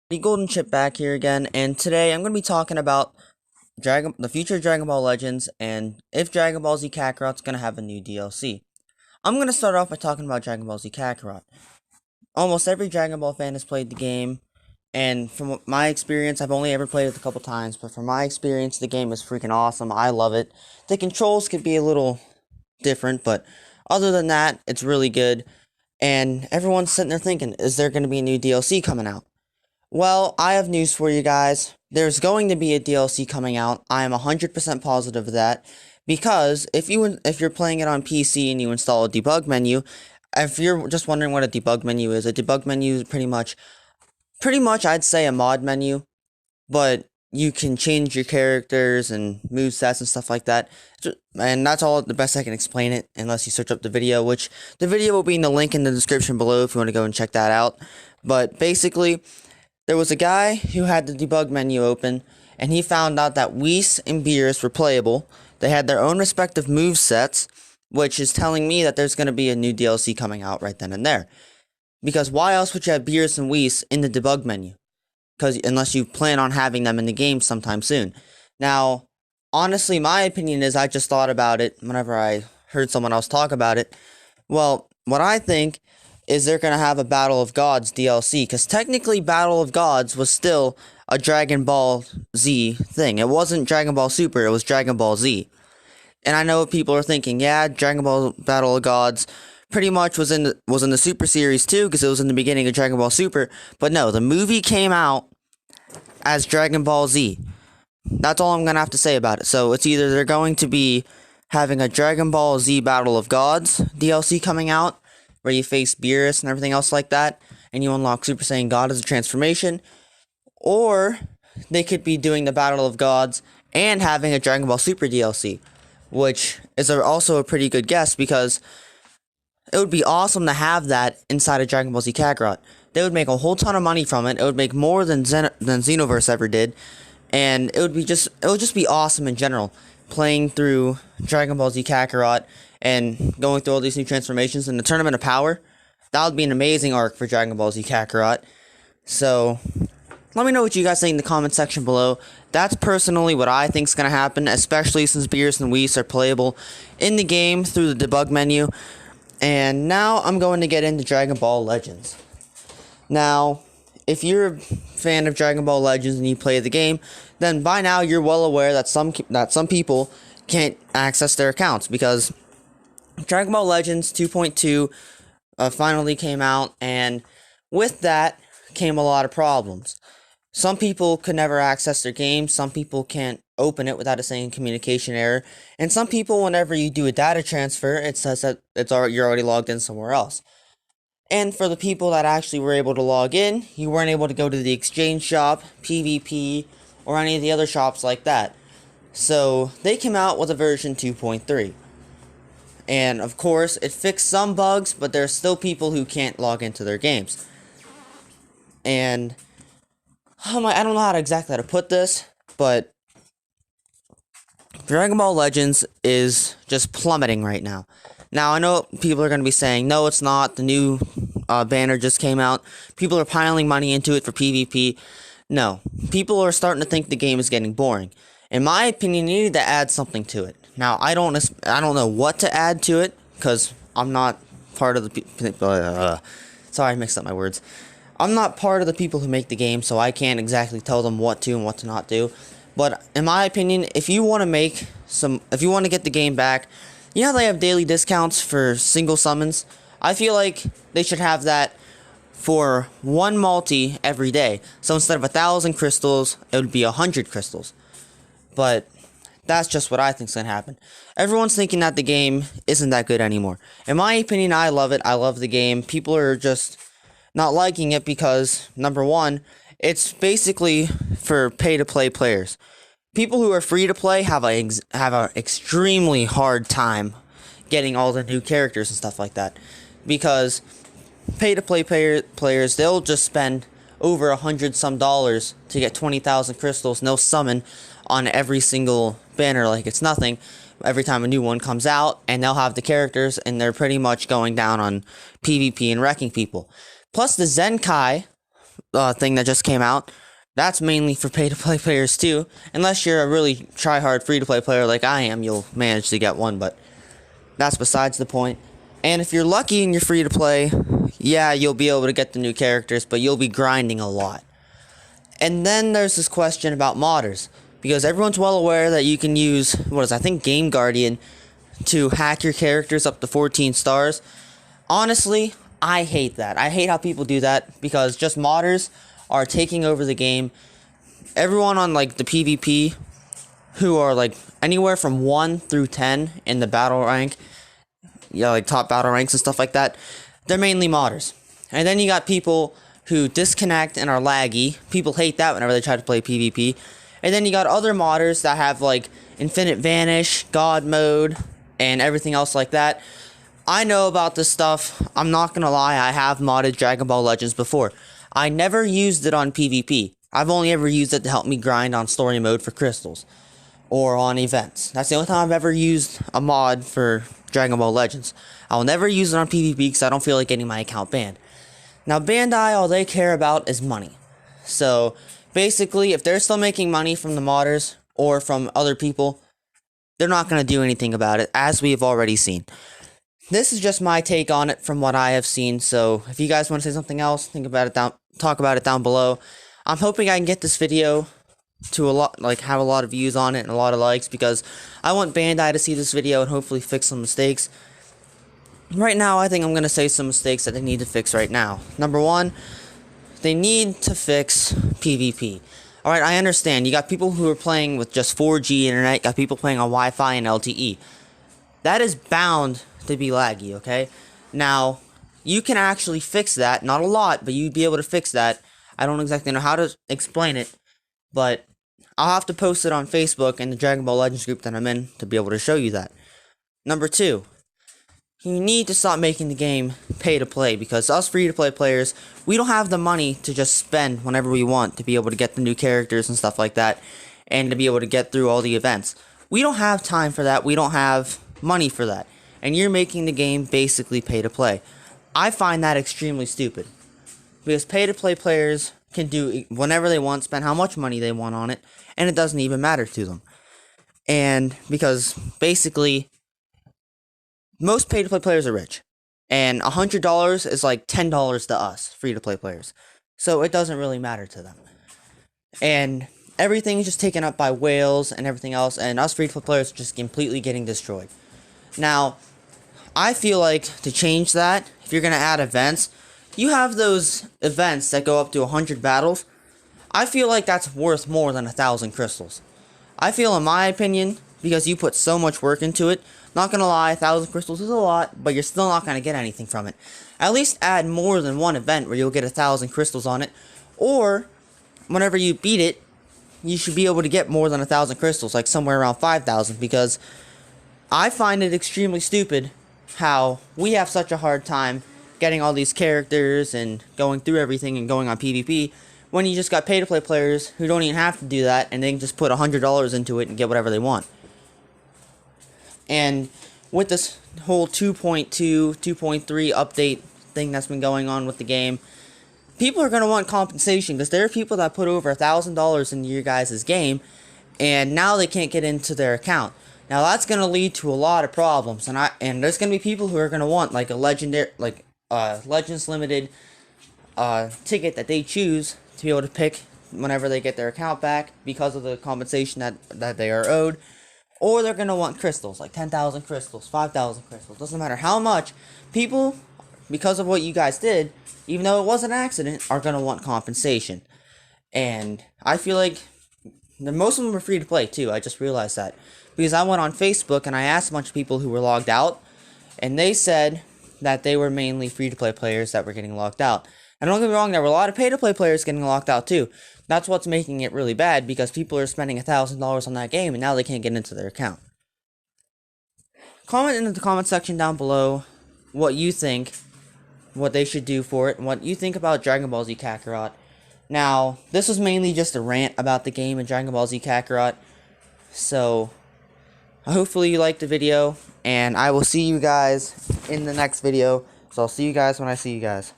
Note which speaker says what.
Speaker 1: The Golden Chip back here again, and today I'm going to be talking about the future of Dragon Ball Legends and if Dragon Ball Z Kakarot's going to have a new DLC. I'm going to start off by talking about Dragon Ball Z Kakarot. Almost every Dragon Ball fan has played the game, and from my experience, I've only ever played it a couple times, but from my experience, the game is freaking awesome. I love it. The controls could be a little different, but other than that, it's really good. And everyone's sitting there thinking, is there going to be a new DLC coming out? Well, I have news for you guys. There's going to be a DLC coming out. I am 100% positive of that. Because if you're playing it on PC and you install a debug menu, if you're just wondering what a debug menu is, a debug menu is pretty much I'd say a mod menu, but you can change your characters and movesets and stuff like that. And that's all the best I can explain it, unless you search up the video, which the video will be in the link in the description below if you want to go and check that out. But basically, there was a guy who had the debug menu open, and he found out that Whis and beerus were playable. They had their own respective movesets, which is telling me that there's going to be a new DLC coming out right then and there. Because why else would you have beerus and Whis in the debug menu? Because unless you plan on having them in the game sometime soon. Now, honestly, my opinion is I just thought about it whenever I heard someone else talk about it. Well, what I think is they're going to have a Battle of Gods DLC, because technically Battle of Gods was still a Dragon Ball Z thing. It wasn't Dragon Ball Super, it was Dragon Ball Z. And I know what people are thinking, yeah, Dragon Ball Battle of Gods pretty much was in the Super series too, because it was in the beginning of Dragon Ball Super, but no, the movie came out as Dragon Ball Z. That's all I'm going to have to say about it. So it's either they're going to be having a Dragon Ball Z Battle of Gods DLC coming out, where you face beerus and everything else like that, and you unlock Super Saiyan God as a transformation, or they could be doing the Battle of Gods and having a Dragon Ball Super DLC, which is also a pretty good guess, because it would be awesome to have that inside of Dragon Ball Z Kakarot. They would make a whole ton of money from it. It would make more than Xenoverse ever did, and it would just be awesome in general, playing through Dragon Ball Z Kakarot and going through all these new transformations in the Tournament of Power. That would be an amazing arc for Dragon Ball Z Kakarot. So, let me know what you guys think in the comment section below. That's personally what I think is going to happen, especially since beerus and Whis are playable in the game through the debug menu. And now I'm going to get into Dragon Ball Legends. Now, if you're a fan of Dragon Ball Legends and you play the game, then by now you're well aware that some people can't access their accounts, because Dragon Ball Legends 2.2 finally came out, and with that came a lot of problems. Some people could never access their game, some people can't open it without it saying communication error, and some people, whenever you do a data transfer, it says that you're already logged in somewhere else. And for the people that actually were able to log in, you weren't able to go to the exchange shop, PvP, or any of the other shops like that. So they came out with a version 2.3. And of course, it fixed some bugs, but there's still people who can't log into their games. And I don't know exactly how to put this, but Dragon Ball Legends is just plummeting right now. Now, I know people are going to be saying, no, it's not, the new banner just came out, people are piling money into it for PvP. No, people are starting to think the game is getting boring. In my opinion, you need to add something to it. Now, I don't know what to add to it, because I'm not part of the sorry, I mixed up my words. I'm not part of the people who make the game, so I can't exactly tell them what to and what to not do. But in my opinion, if you want to get the game back, you know how they have daily discounts for single summons? I feel like they should have that for one multi every day. So instead of 1,000 crystals, it would be 100 crystals. But that's just what I think is going to happen. Everyone's thinking that the game isn't that good anymore. In my opinion, I love it. I love the game. People are just not liking it because, number one, it's basically for pay-to-play players. People who are free-to-play have a extremely hard time getting all the new characters and stuff like that. Because pay-to-play players, they'll just spend over $100 to get 20,000 crystals, no summon, on every single banner like it's nothing every time a new one comes out, and they'll have the characters, and they're pretty much going down on PvP and wrecking people. Plus, the Zenkai thing that just came out, that's mainly for pay-to-play players too. Unless you're a really try-hard free-to-play player like I am, you'll manage to get one, but that's besides the point. And if you're lucky and you're free-to-play, yeah, you'll be able to get the new characters, but you'll be grinding a lot. And then there's this question about modders, because everyone's well aware that you can use, I think Game Guardian, to hack your characters up to 14 stars. Honestly, I hate that. I hate how people do that, because just modders are taking over the game. Everyone on, like, the PvP, who are, like, anywhere from 1 through 10 in the battle rank, yeah, like, top battle ranks and stuff like that, they're mainly modders. And then you got people who disconnect and are laggy. People hate that whenever they try to play PvP. And then you got other modders that have, like, infinite vanish, god mode, and everything else like that. I know about this stuff. I'm not gonna lie, I have modded Dragon Ball Legends before. I never used it on PvP. I've only ever used it to help me grind on story mode for crystals. Or on events. That's the only time I've ever used a mod for Dragon Ball Legends. I'll never use it on PvP because I don't feel like getting my account banned. Now, Bandai, all they care about is money. So, basically, if they're still making money from the modders or from other people, they're not going to do anything about it, as we have already seen. This is just my take on it from what I have seen, so if you guys want to say something else, talk about it down below. I'm hoping I can get this video to have a lot of views on it and a lot of likes, because I want Bandai to see this video and hopefully fix some mistakes. Right now, I think I'm going to say some mistakes that they need to fix right now. Number one, they need to fix PvP. Alright, I understand. You got people who are playing with just 4G internet, got people playing on Wi-Fi and LTE. That is bound to be laggy, okay? Now, you can actually fix that. Not a lot, but you'd be able to fix that. I don't exactly know how to explain it, but I'll have to post it on Facebook and the Dragon Ball Legends group that I'm in to be able to show you that. Number two, you need to stop making the game pay to play, because us free to play players, we don't have the money to just spend whenever we want to be able to get the new characters and stuff like that, and to be able to get through all the events. We don't have time for that. We don't have money for that. And you're making the game basically pay to play. I find that extremely stupid, because pay to play players can do whenever they want, spend how much money they want on it, and it doesn't even matter to them. And because basically most pay to play players are rich, and $100 is like $10 to us free to play players, so it doesn't really matter to them. And everything is just taken up by whales and everything else, and us free to play players are just completely getting destroyed. Now, I feel like to change that, if you're gonna add events, you have those events that go up to 100 battles. I feel like that's worth more than 1,000 crystals. I feel, in my opinion, because you put so much work into it, not gonna lie, 1,000 crystals is a lot, but you're still not gonna get anything from it. At least add more than one event where you'll get 1,000 crystals on it, or whenever you beat it, you should be able to get more than 1,000 crystals, like somewhere around 5,000, because I find it extremely stupid how we have such a hard time getting all these characters and going through everything and going on PvP, when you just got pay-to-play players who don't even have to do that, and they can just put $100 into it and get whatever they want. And with this whole 2.2, 2.3 update thing that's been going on with the game, people are going to want compensation, because there are people that put over $1,000 into your guys' game, and now they can't get into their account. Now that's going to lead to a lot of problems, and there's going to be people who are going to want like a legendary, Legends Limited ticket that they choose to be able to pick whenever they get their account back, because of the compensation that they are owed. Or they're going to want crystals, like 10,000 crystals, 5,000 crystals, doesn't matter how much. People, because of what you guys did, even though it was an accident, are going to want compensation. And I feel like most of them are free to play too, I just realized that. Because I went on Facebook and I asked a bunch of people who were logged out, and they said that they were mainly free to play players that were getting logged out. And don't get me wrong, there were a lot of pay to play players getting locked out too. That's what's making it really bad, because people are spending $1,000 on that game and now they can't get into their account. Comment in the comment section down below what you think, what they should do for it, and what you think about Dragon Ball Z Kakarot. Now, this was mainly just a rant about the game and Dragon Ball Z Kakarot, so hopefully you liked the video, and I will see you guys in the next video. So I'll see you guys when I see you guys.